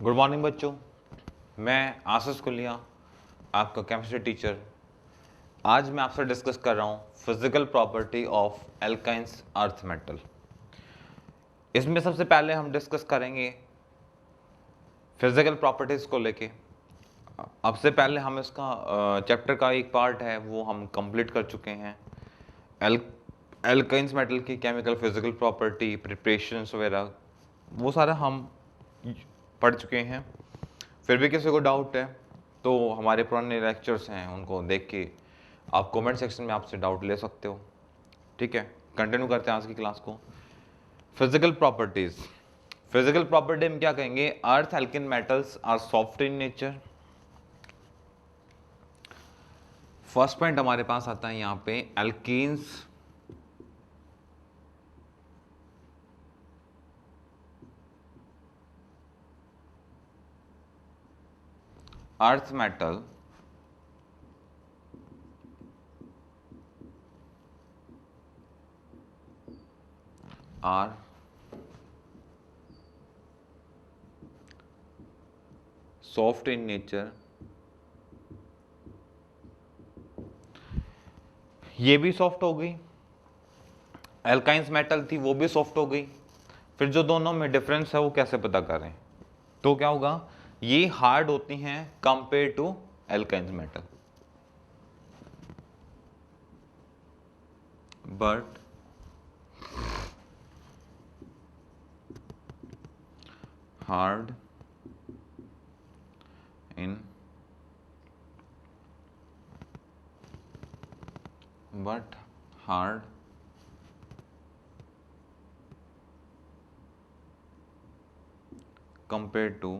Good morning बच्चों, मैं आशीष कुलिया, आपका केमिस्ट्री टीचर। आज मैं आपसे डिस्कस कर रहा हूँ physical property of alkynes earth metal. इसमें सबसे पहले हम डिस्कस करेंगे फिजिकल प्रॉपर्टीज को लेके। अब से पहले हम इसका चैप्टर का एक पार्ट है वो हम कंप्लीट कर चुके हैं। एल्काइंस मेटल की केमिकल फिजिकल प्रॉपर्टी, प्रिपरेशंस वगैरह वो सारा हम पढ़ चुके हैं। फिर भी किसी को डाउट है तो हमारे पुराने लेक्चर्स हैं उनको देख के आप कमेंट सेक्शन में आपसे डाउट ले सकते हो। ठीक है, कंटिन्यू करते हैं आज की क्लास को। Physical properties. फिजिकल प्रॉपर्टी में क्या कहेंगे? अर्थ एल्किन metals are soft in nature. First point हमारे पास आता है यहाँ पे, alkalines earth metal are soft in nature. ये भी सॉफ्ट हो गई, एल्काइंस मेटल थी वो भी सॉफ्ट हो गई। फिर जो दोनों में डिफरेंस है वो कैसे पता करें? तो क्या होगा, ये हार्ड होती हैं compare to alkalines metal, but hard in hard compared to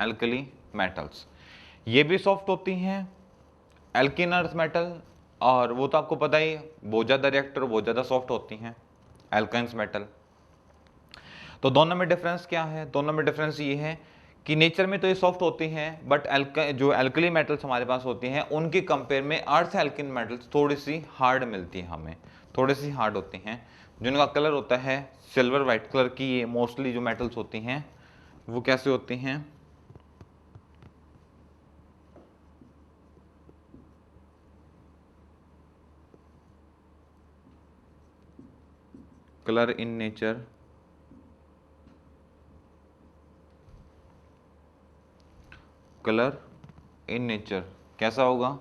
alkali metals. ये भी सॉफ्ट होती हैं एल्किन अर्थ मेटल, और वो तो आपको पता ही, बहुत ज़्यादा रिएक्टर बहुत ज़्यादा सॉफ्ट होती हैं एल्काइंस मेटल। तो दोनों में डिफरेंस क्या है? दोनों में डिफरेंस ये है कि नेचर में तो ये सॉफ्ट होती हैं, बट जो एल्कली मेटल्स हमारे पास होती हैं उनके कंपेयर में अर्थ एल्किन मेटल्स थोड़ी सी हार्ड मिलती है हमें, थोड़ी सी हार्ड होती हैं। जिनका कलर होता है सिल्वर वाइट कलर की, ये मोस्टली जो मेटल्स होती हैं वो कैसे होती हैं? Colour in nature colour in nature कैसा होगा?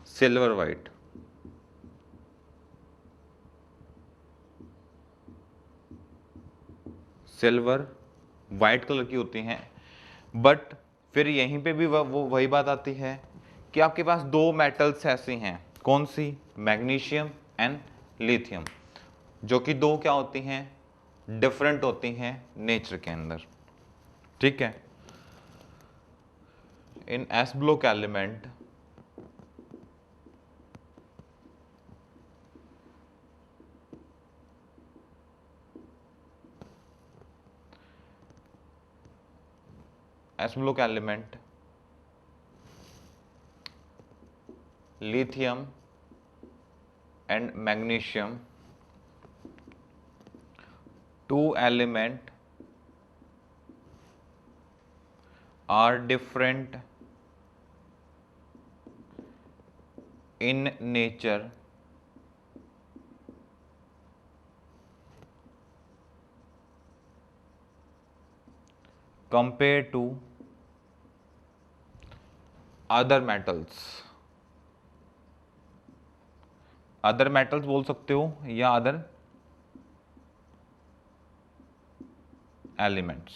Silver white. Silver white colour की होती हैं। बट फिर यहीं पे भी वो वही बात आती है कि आपके पास दो मेटल्स ऐसी हैं, कौन सी? मैग्नीशियम एंड लिथियम, जो कि दो क्या होती हैं? डिफरेंट होती हैं नेचर के अंदर। ठीक है, in s block element lithium and magnesium, two element are different in nature compared to other metals। Other metals बोल सकते हो या अदर एलिमेंट्स,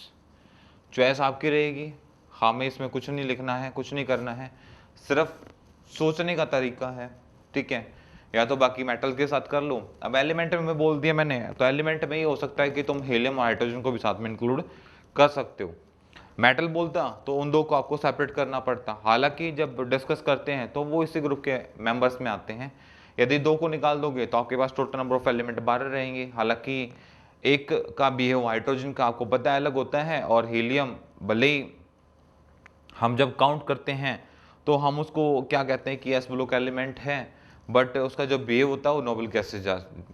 चॉइस आपकी रहेगी। हमें इसमें कुछ नहीं लिखना है, कुछ नहीं करना है, सिर्फ सोचने का तरीका है। ठीक है, या तो बाकी मेटल के साथ कर लो। अब एलिमेंट में बोल दिया मैंने, तो एलिमेंट में ये हो सकता है कि तुम हीलियम और हाइड्रोजन को भी साथ में इंक्लूड कर सकते हो। मेटल बोलता तो उन दो को आपको सेपरेट करना पड़ता। हालांकि जब डिस्कस करते हैं तो वो इसी ग्रुप के मेंबर्स में आते हैं। यदि दो को निकाल दोगे तो आपके पास टोटल नंबर ऑफ एलिमेंट 12 रहेंगे। हालांकि एक का बिहेव हाइड्रोजन का आपको पता है अलग होता है, और हीलियम भले ही हम जब काउंट करते हैं तो हम उसको क्या कहते हैं कि एस ब्लॉक एलिमेंट है, बट उसका जो बिहेव होता है वो नोबल गैसेस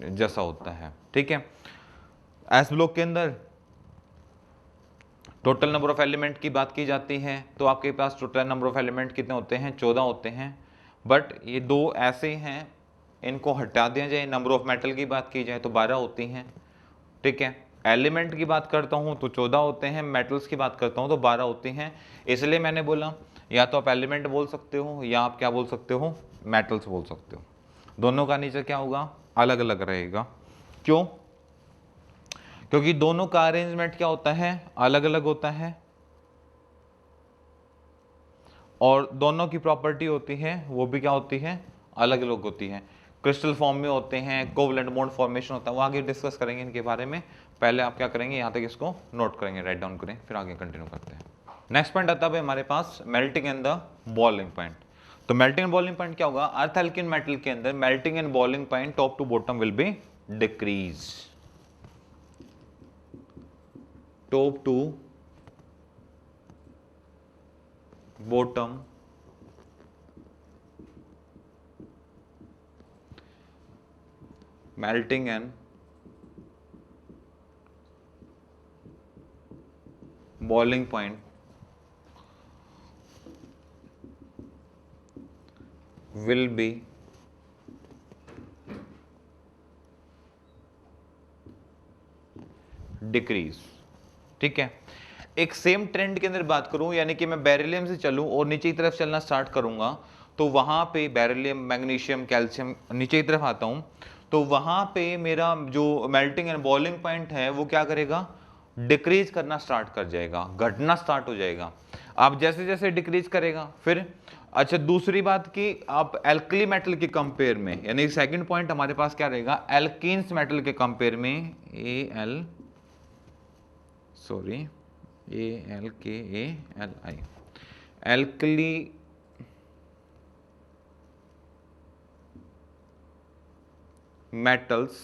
जैसा होता है। ठीक है, एस ब्लॉक के अंदर टोटल नंबर ऑफ एलिमेंट की बात की जाती है तो आपके पास टोटल नंबर ऑफ एलिमेंट कितने होते हैं, 14 होते हैं। बट ये दो ऐसे हैं, इनको हटा दिया जाए, नंबर ऑफ मेटल की बात की जाए तो 12 होती हैं। ठीक है, एलिमेंट की बात करता हूं तो 14 होते हैं, मेटल्स की बात करता हूं तो 12 होती हैं। इसलिए मैंने बोला या तो आप एलिमेंट बोल सकते हो या आप क्या बोल सकते हो, मेटल्स बोल सकते हो। दोनों का नेचर क्या होगा, अलग अलग रहेगा। क्यों, क्योंकि दोनों का अरेंजमेंट क्या होता है, अलग अलग होता है, और दोनों की प्रॉपर्टी होती है वो भी क्या होती है, अलग अलग होती है। क्रिस्टल फॉर्म में होते हैं, कोवलेंट बॉन्ड फॉर्मेशन होता है, वो आगे डिस्कस करेंगे इनके बारे में। पहले आप क्या करेंगे, यहाँ तक इसको नोट करेंगे, राइट डाउन करें, फिर आगे कंटिन्यू करते हैं। नेक्स्ट पॉइंट आता है हमारे पास melting and the boiling point. तो मेल्टिंग एंड बॉइलिंग पॉइंट क्या होगा, अर्थ एल्किन मेटल के अंदर melting and boiling point top to bottom will be decrease, top to bottom melting and boiling point will be decrease। ठीक है, एक same trend के अंदर बात करूं, यानी कि मैं बेरिलियम से चलूं और नीचे की तरफ चलना स्टार्ट करूंगा, तो वहां पे बेरिलियम, मैग्नीशियम, कैल्शियम नीचे की तरफ आता हूं, तो वहां पे मेरा जो मेल्टिंग एंड बॉइलिंग पॉइंट है वो क्या करेगा, डिक्रीज करना स्टार्ट कर जाएगा, घटना स्टार्ट हो जाएगा। आप जैसे जैसे डिक्रीज करेगा फिर, अच्छा दूसरी बात कि आप एल्कली मेटल के कंपेयर में, यानी सेकंड पॉइंट हमारे पास क्या रहेगा, एल्कीन्स मेटल के कंपेयर में, ALKALI, alkali metals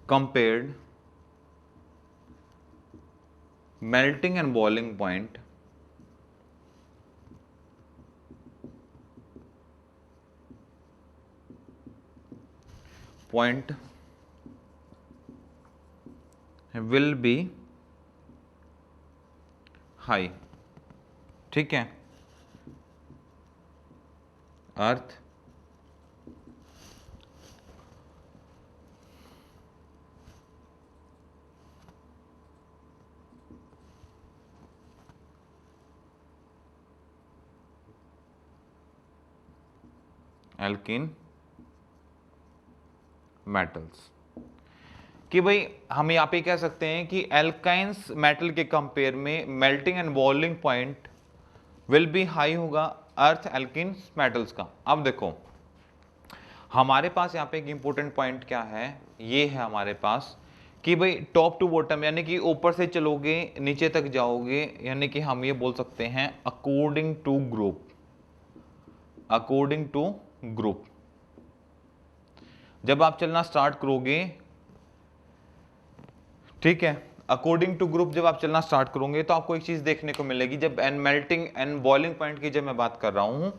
compared melting and boiling point will be high। ठीक है, अर्थ एल्कीन मेटल्स, कि भाई हम यहाँ पे कह सकते हैं कि एल्काइंस मेटल के कंपेयर में melting and boiling point will B high होगा अर्थ एल्कीन मेटल्स का। अब देखो हमारे पास यहाँ पे एक इंपॉर्टेंट पॉइंट क्या है, ये है हमारे पास कि भाई टॉप टू बॉटम, यानी कि ऊपर से चलोगे नीचे तक जाओगे, यानी कि हम ये बोल सकते हैं according to group, according to group. जब आप चलना स्टार्ट करोगे, ठीक है, अकॉर्डिंग टू ग्रुप जब आप चलना स्टार्ट करोगे तो आपको एक चीज देखने को मिलेगी, जब and melting and boiling point की जब मैं बात कर रहा हूं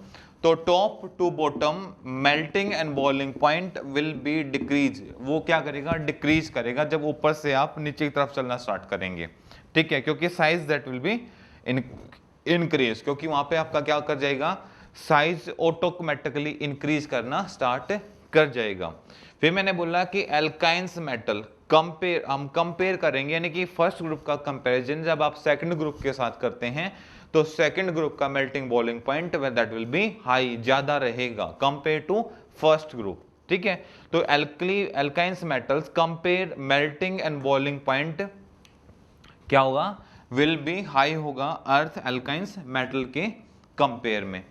तो top to bottom melting and boiling point will be decrease, वो क्या करेगा, डिक्रीज करेगा जब ऊपर से आप नीचे की तरफ चलना स्टार्ट करेंगे। ठीक है, क्योंकि size that will be increase, क्योंकि वहां पे आपका क्या कर जाएगा, साइज ऑटोमेटिकली इंक्रीज करना स्टार्ट कर जाएगा। फिर मैंने बोला कि एल्काइंस मेटल कंपेयर, हम कंपेयर करेंगे, यानी कि फर्स्ट ग्रुप का कंपैरिजन जब आप सेकंड ग्रुप के साथ करते हैं तो सेकंड ग्रुप का melting boiling point that will B high, ज्यादा रहेगा कंपेयर टू फर्स्ट ग्रुप। ठीक है, तो alkynes metals compare melting and boiling point क्या होगा, विल बी हाई होगा अर्थ एल्काइंस मेटल के कंपेयर में।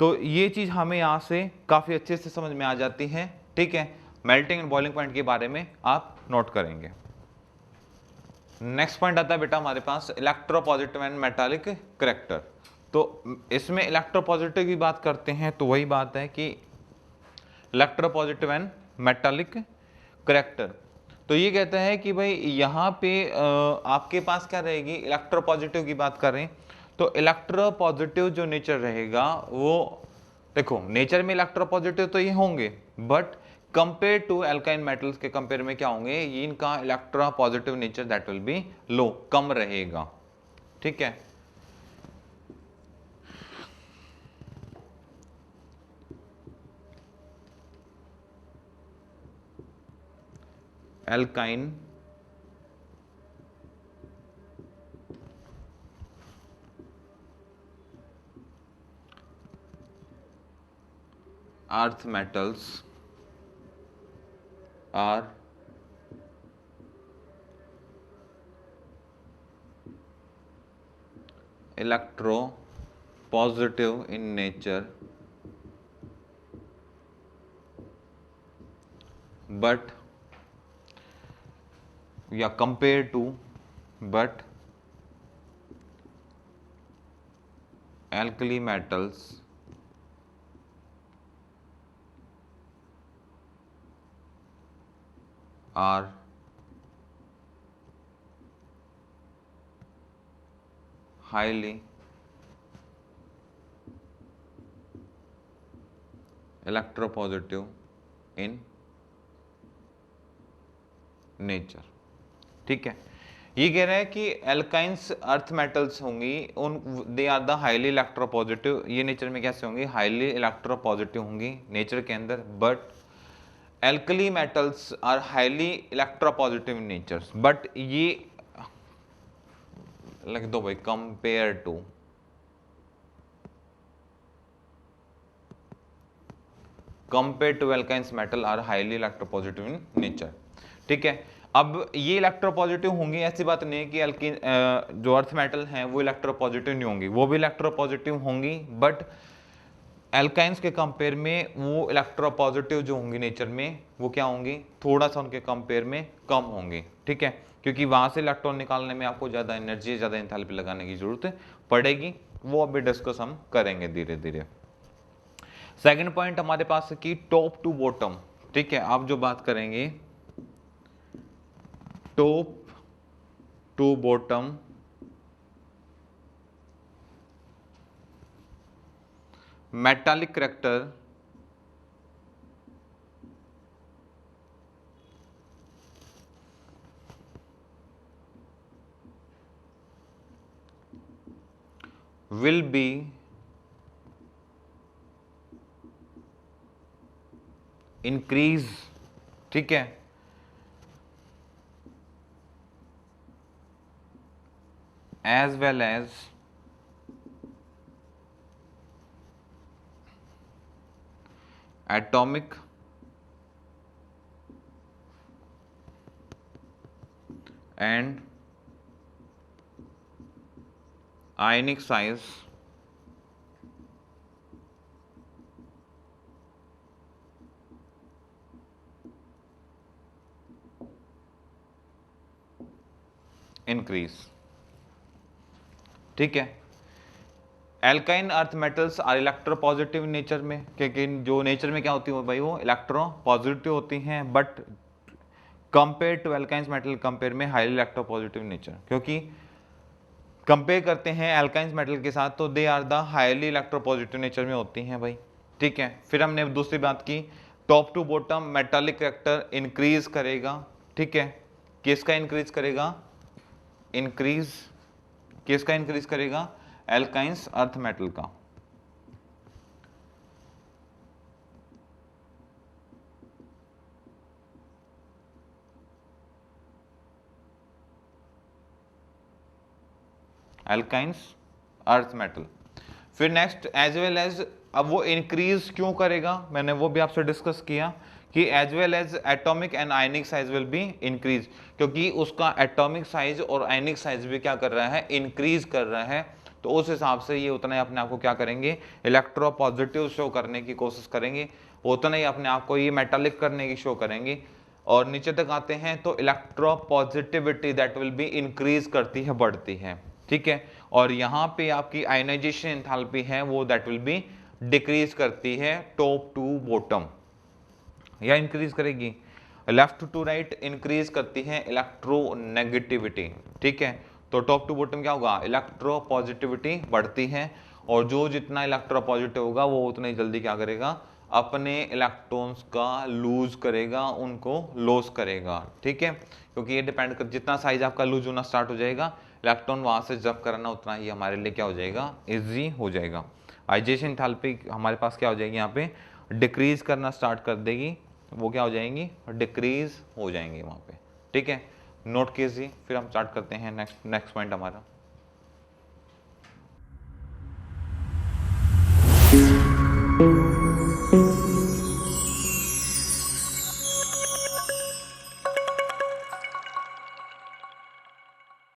तो ये चीज हमें यहां से काफी अच्छे से समझ में आ जाती है। ठीक है, मेल्टिंग एंड बॉइलिंग पॉइंट के बारे में आप नोट करेंगे। नेक्स्ट पॉइंट आता है बेटा हमारे पास इलेक्ट्रोपॉजिटिव एंड मेटालिक करैक्टर। तो इसमें इलेक्ट्रोपॉजिटिव की बात करते हैं तो वही बात है कि इलेक्ट्रोपॉजिटिव एंड मेटालिक करैक्टर। तो ये कहता है कि भाई यहाँ पे आपके पास क्या रहेगी, इलेक्ट्रोपॉजिटिव की बात करें तो इलेक्ट्रोपॉजिटिव जो नेचर रहेगा वो, देखो नेचर में इलेक्ट्रोपॉजिटिव तो ये होंगे, बट कंपेयर टू एल्काइन मेटल्स के कंपेयर में क्या होंगे, ये इनका electropositive nature that will be low, कम रहेगा। ठीक है, एल्काइन earth metals are electropositive in nature but compared to but alkali metals are highly electropositive in nature। ठीक है, ये कह रहा है कि एल्काइंस अर्थ मेटल्स होंगी उन, they are the highly electropositive, ये नेचर में कैसे होंगी, हाईली इलेक्ट्रोपॉजिटिव होंगी नेचर के अंदर, but alkali metals are highly electropositive natures, but ये लिख दो भाई, compare to alkalines metal are highly electropositive in nature. ठीक है, अब ये इलेक्ट्रोपॉजिटिव होंगी, ऐसी बात नहीं है कि एल्किन जो अर्थ मेटल हैं वो इलेक्ट्रोपॉजिटिव नहीं होंगी, वो भी इलेक्ट्रोपॉजिटिव होंगी, बट एल्काइंस के कंपेयर में वो इलेक्ट्रोपॉजिटिव जो होंगी नेचर में वो क्या होंगी, थोड़ा सा उनके कंपेयर में कम होंगी। ठीक है, क्योंकि वहां से इलेक्ट्रॉन निकालने में आपको ज्यादा एनर्जी, ज्यादा एंथैल्पी लगाने की जरूरत पड़ेगी, वो अभी डिस्कस हम करेंगे धीरे धीरे। सेकंड पॉइंट हमारे पास है कि टॉप टू बॉटम। ठीक है, आप जो बात करेंगे top to bottom metallic character will be increase। ठीक है, as well as atomic and ionic size increase। ठीक है, एल्काइन earth metals are electropositive nature में, क्योंकि जो नेचर में क्या होती है भाई, वो इलेक्ट्रोपॉजिटिव होती हैं, but compare to alkalines metal compare में हाईली इलेक्ट्रोपॉजिटिव नेचर, क्योंकि कंपेयर करते हैं एल्काइंस मेटल के साथ तो they are the highly electropositive nature में होती हैं भाई। ठीक है, फिर हमने दूसरी बात की, top to bottom metallic character increase करेगा। ठीक है, किसका इंक्रीज करेगा, इंक्रीज किसका इंक्रीज करेगा, एल्काइंस अर्थ मेटल का। Alkynes earth metal. फिर नेक्स्ट एज वेल एज, अब वो इंक्रीज क्यों करेगा, मैंने वो भी आपसे डिस्कस किया कि as well as atomic and ionic size will be increase, क्योंकि उसका एटॉमिक साइज और आयनिक साइज भी क्या कर रहा है, इंक्रीज कर रहा है, तो उस हिसाब से ये उतना ही अपने आप को क्या करेंगे, इलेक्ट्रोपॉजिटिव शो करने की कोशिश करेंगे, उतना ही अपने आप को ये मेटालिक करने की शो करेंगे। और नीचे तक आते हैं तो electropositivity that will be increase करती है, बढ़ती है। ठीक है, और यहाँ पे आपकी आयनाइजेशन एंथैल्पी है वो दैट विल बी डिक्रीज करती है टॉप टू बॉटम। या इंक्रीज करेगी? लेफ्ट टू राइट इंक्रीज करती है इलेक्ट्रोनेगेटिविटी, ठीक है। तो टॉप टू बॉटम क्या होगा? इलेक्ट्रो पॉजिटिविटी बढ़ती है, और जो जितना इलेक्ट्रो पॉजिटिव होगा वो उतना ही जल्दी क्या करेगा? अपने इलेक्ट्रॉन्स का लूज करेगा, उनको लॉस करेगा, ठीक है। क्योंकि ये डिपेंड कर, जितना साइज आपका लूज होना स्टार्ट हो जाएगा, इलेक्ट्रॉन वहां से जब करना उतना ही हमारे लिए क्या हो जाएगा? इजी हो जाएगा। आइजेशन एंथैल्पी हमारे पास क्या हो जाएगी? यहाँ पे डिक्रीज करना स्टार्ट कर देगी, वो क्या हो जाएंगी? डिक्रीज हो जाएंगी वहाँ पे, ठीक है। नोट कीजिए, फिर हम स्टार्ट करते हैं नेक्स्ट पॉइंट हमारा।